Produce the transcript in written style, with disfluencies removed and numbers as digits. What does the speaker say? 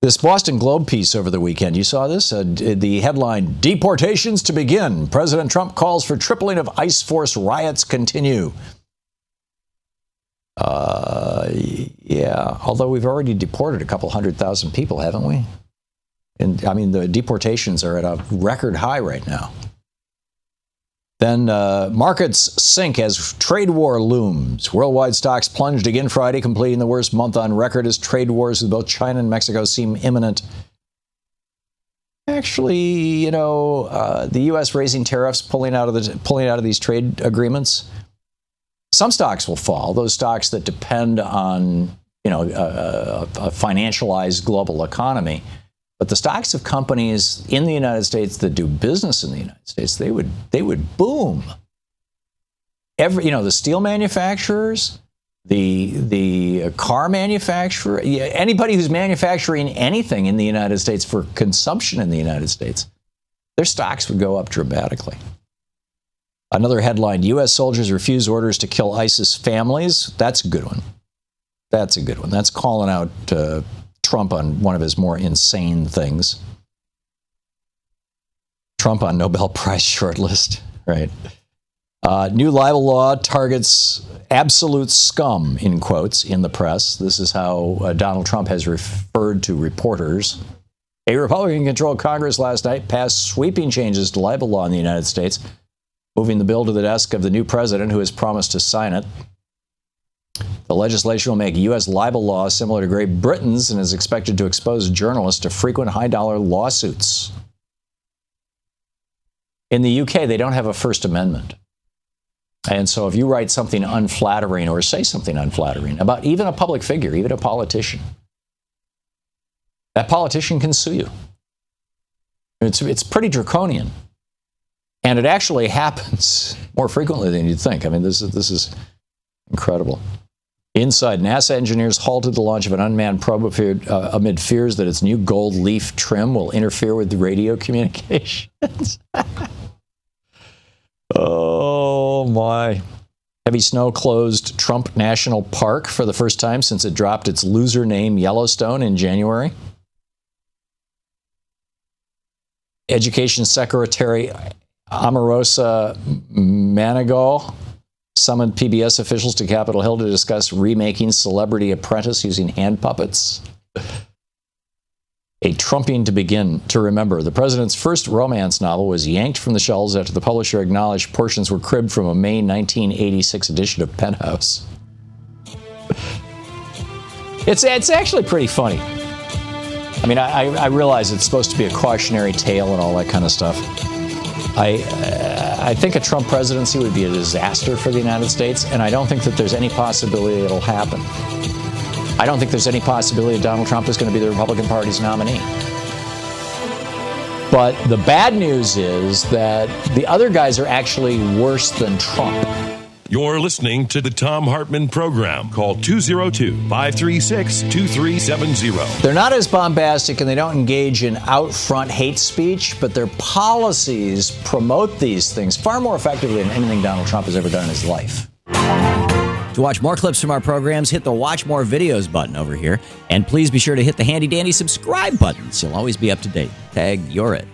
This Boston Globe piece over the weekend, you saw this? The headline, Deportations to Begin. President Trump calls for tripling of ICE force, riots continue. Yeah, although we've already deported a couple 100,000 people, haven't we? And I mean, the deportations are at a record high right now. Then markets sink as trade war looms. Worldwide stocks plunged again Friday, completing the worst month on record as trade wars with both China and Mexico seem imminent. Actually, the U.S. raising tariffs, pulling out of these trade agreements. Some stocks will fall. Those stocks that depend on a financialized global economy. But the stocks of companies in the United States that do business in the United States, they would boom. The steel manufacturers, the car manufacturer, anybody who's manufacturing anything in the United States for consumption in the United States, their stocks would go up dramatically. Another headline, U.S. soldiers refuse orders to kill ISIS families. That's a good one. That's calling out Trump on one of his more insane things. Trump on Nobel Prize shortlist, right? New libel law targets absolute scum, in quotes, in the press. This is how Donald Trump has referred to reporters. A Republican-controlled Congress last night passed sweeping changes to libel law in the United States, moving the bill to the desk of the new president, who has promised to sign it. The legislation will make U.S. libel law similar to Great Britain's and is expected to expose journalists to frequent high-dollar lawsuits. In the UK, they don't have a First Amendment. And so if you write something unflattering or say something unflattering about even a public figure, even a politician, that politician can sue you. It's pretty draconian. And it actually happens more frequently than you'd think. I mean, this is incredible. Inside, NASA engineers halted the launch of an unmanned probe amid fears that its new gold leaf trim will interfere with the radio communications. Oh, my. Heavy snow closed Trump National Park for the first time since it dropped its loser name Yellowstone in January. Education Secretary Omarosa Manigault summoned PBS officials to Capitol Hill to discuss remaking Celebrity Apprentice using hand puppets. A Trumpian to begin to remember. The president's first romance novel was yanked from the shelves after the publisher acknowledged portions were cribbed from a May 1986 edition of Penthouse. It's actually pretty funny. I mean, I realize it's supposed to be a cautionary tale and all that kind of stuff. I think a Trump presidency would be a disaster for the United States, and I don't think that there's any possibility it'll happen. I don't think there's any possibility Donald Trump is going to be the Republican Party's nominee. But the bad news is that the other guys are actually worse than Trump. You're listening to the Thom Hartmann Program. Call 202-536-2370. They're not as bombastic and they don't engage in out-front hate speech, but their policies promote these things far more effectively than anything Donald Trump has ever done in his life. To watch more clips from our programs, hit the Watch More Videos button over here. And please be sure to hit the handy-dandy subscribe button so you'll always be up to date. Tag, you're it.